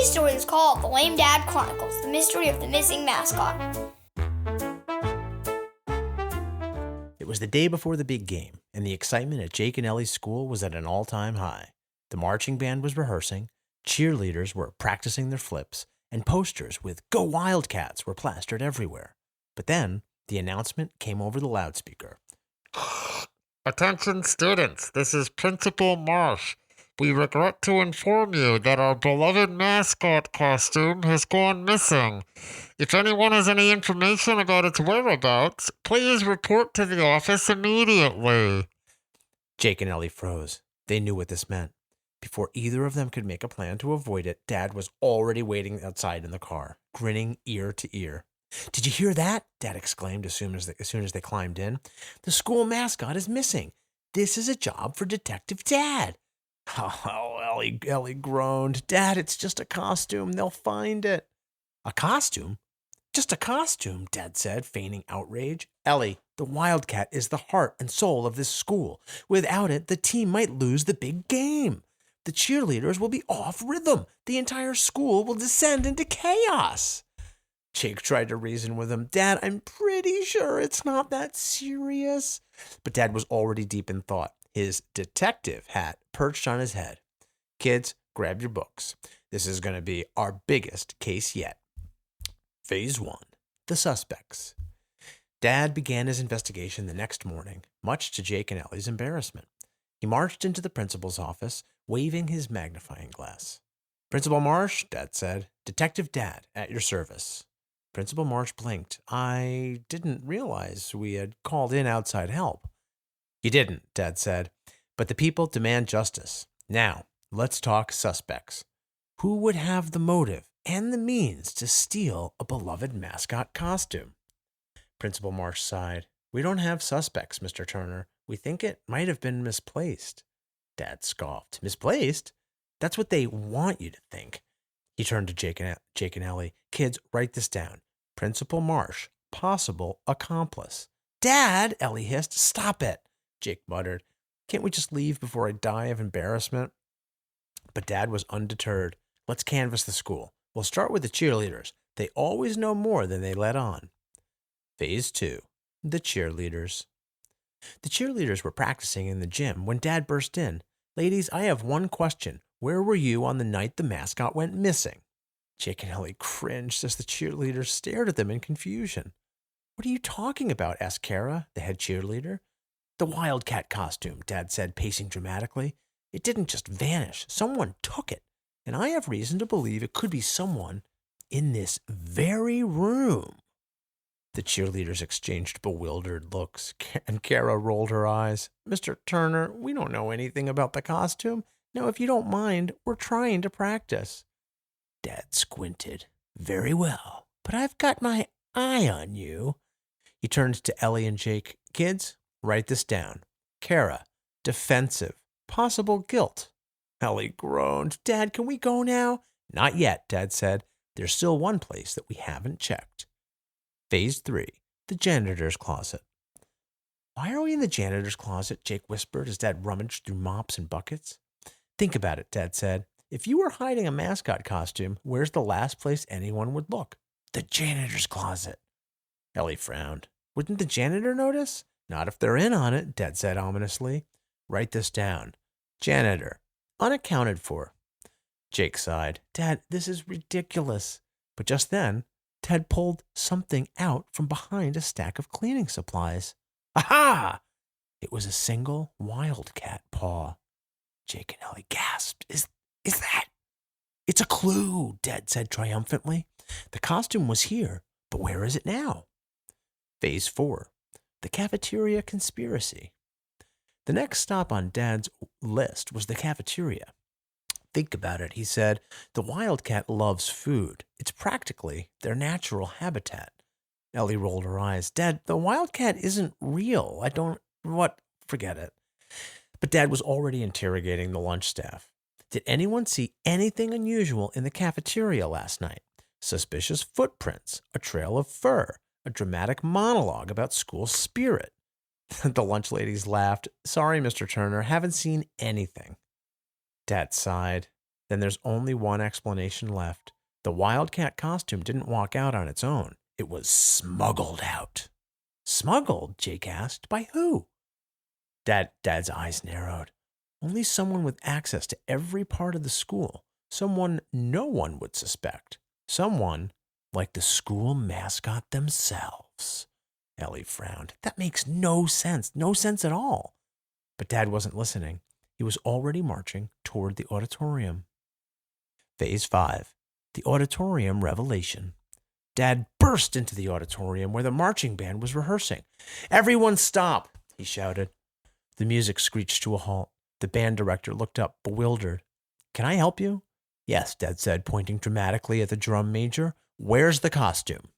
Today's story is called The Lame Dad Chronicles, the mystery of the missing mascot. It was the day before the big game, and the excitement at Jake and Ellie's school was at an all-time high. The marching band was rehearsing, cheerleaders were practicing their flips, and posters with "Go Wildcats" were plastered everywhere. But then, the announcement came over the loudspeaker. Attention students, this is Principal Marsh. We regret to inform you that our beloved mascot costume has gone missing. If anyone has any information about its whereabouts, please report to the office immediately. Jake and Ellie froze. They knew what this meant. Before either of them could make a plan to avoid it, Dad was already waiting outside in the car, grinning ear to ear. "Did you hear that?" Dad exclaimed as soon as they climbed in. "The school mascot is missing. This is a job for Detective Dad." Oh, Ellie groaned. "Dad, it's just a costume. They'll find it." "A costume? Just a costume," Dad said, feigning outrage. "Ellie, the Wildcat is the heart and soul of this school. Without it, the team might lose the big game. The cheerleaders will be off rhythm. The entire school will descend into chaos." Jake tried to reason with him. "Dad, I'm pretty sure it's not that serious." But Dad was already deep in thought, his detective hat perched on his head. "Kids, grab your books. This is going to be our biggest case yet." Phase 1. The Suspects. Dad began his investigation the next morning, much to Jake and Ellie's embarrassment. He marched into the principal's office, waving his magnifying glass. "Principal Marsh," Dad said. "Detective Dad, at your service." Principal Marsh blinked. "I didn't realize we had called in outside help." "You didn't," Dad said, "but the people demand justice. Now, let's talk suspects. Who would have the motive and the means to steal a beloved mascot costume?" Principal Marsh sighed. "We don't have suspects, Mr. Turner. We think it might have been misplaced." Dad scoffed. "Misplaced? That's what they want you to think." He turned to Jake and Ellie. "Kids, write this down. Principal Marsh, possible accomplice." "Dad," Ellie hissed. "Stop it," Jake muttered. "Can't we just leave before I die of embarrassment?" But Dad was undeterred. "Let's canvass the school. We'll start with the cheerleaders. They always know more than they let on." Phase 2. The Cheerleaders. The cheerleaders were practicing in the gym when Dad burst in. "Ladies, I have one question. Where were you on the night the mascot went missing?" Jake and Ellie cringed as the cheerleaders stared at them in confusion. "What are you talking about?" asked Kara, the head cheerleader. "The Wildcat costume," Dad said, pacing dramatically. "It didn't just vanish. Someone took it. And I have reason to believe it could be someone in this very room." The cheerleaders exchanged bewildered looks, and Kara rolled her eyes. "Mr. Turner, we don't know anything about the costume. Now, if you don't mind, we're trying to practice." Dad squinted. "Very well, but I've got my eye on you." He turned to Ellie and Jake. "Kids, write this down. Kara, defensive, possible guilt." Ellie groaned. "Dad, can we go now?" "Not yet," Dad said. "There's still one place that we haven't checked." Phase 3. The Janitor's Closet. "Why are we in the janitor's closet?" Jake whispered as Dad rummaged through mops and buckets. "Think about it," Dad said. "If you were hiding a mascot costume, where's the last place anyone would look?" "The janitor's closet." Ellie frowned. "Wouldn't the janitor notice?" "Not if they're in on it," Dad said ominously. "Write this down. Janitor, unaccounted for." Jake sighed. "Dad, this is ridiculous." But just then, Dad pulled something out from behind a stack of cleaning supplies. Aha! It was a single wildcat paw. Jake and Ellie gasped. Is that? "It's a clue," Dad said triumphantly. "The costume was here, but where is it now?" Phase 4. The Cafeteria Conspiracy. The next stop on Dad's list was the cafeteria. "Think about it," he said. "The wildcat loves food. It's practically their natural habitat." Ellie rolled her eyes. "Dad, the wildcat isn't real. Forget it." But Dad was already interrogating the lunch staff. "Did anyone see anything unusual in the cafeteria last night? Suspicious footprints, a trail of fur, a dramatic monologue about school spirit?" The lunch ladies laughed. "Sorry, Mr. Turner, haven't seen anything." Dad sighed. Then there's only one explanation left. The Wildcat costume didn't walk out on its own. It was smuggled out. Smuggled? Jake asked. By who? Dad's eyes narrowed. Only someone with access to every part of the school. Someone no one would suspect. Someone like the school mascot themselves. Ellie frowned. That makes no sense. No sense at all. But Dad wasn't listening. He was already marching toward the auditorium. Phase 5. The auditorium revelation. Dad burst into the auditorium where the marching band was rehearsing. Everyone stop, he shouted. The music screeched to a halt. The band director looked up, bewildered. Can I help you? Yes, Dad said, pointing dramatically at the drum major. Where's the costume?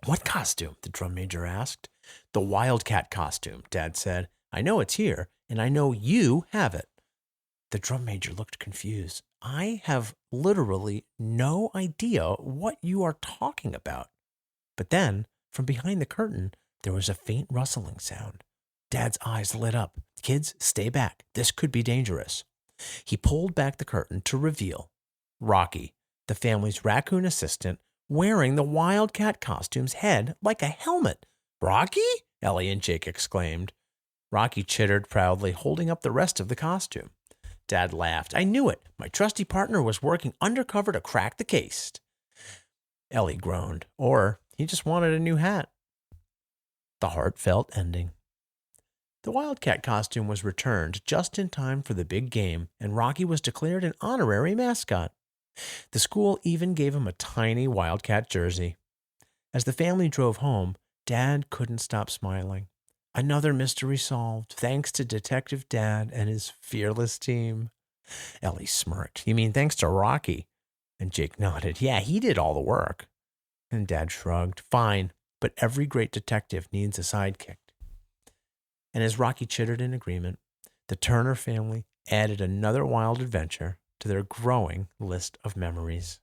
What costume? The drum major asked. The Wildcat costume, Dad said. I know it's here, and I know you have it. The drum major looked confused. I have literally no idea what you are talking about. But then, from behind the curtain, there was a faint rustling sound. Dad's eyes lit up. Kids, stay back. This could be dangerous. He pulled back the curtain to reveal Rocky, the family's raccoon assistant, wearing the Wildcat costume's head like a helmet. Rocky? Ellie and Jake exclaimed. Rocky chittered proudly, holding up the rest of the costume. Dad laughed. I knew it. My trusty partner was working undercover to crack the case. Ellie groaned. Or he just wanted a new hat. The heartfelt ending. The Wildcat costume was returned just in time for the big game, and Rocky was declared an honorary mascot. The school even gave him a tiny Wildcat jersey. As the family drove home, Dad couldn't stop smiling. Another mystery solved, thanks to Detective Dad and his fearless team. Ellie smirked. You mean thanks to Rocky? And Jake nodded. Yeah, he did all the work. And Dad shrugged. Fine, but every great detective needs a sidekick. And as Rocky chittered in agreement, the Turner family added another wild adventure to their growing list of memories.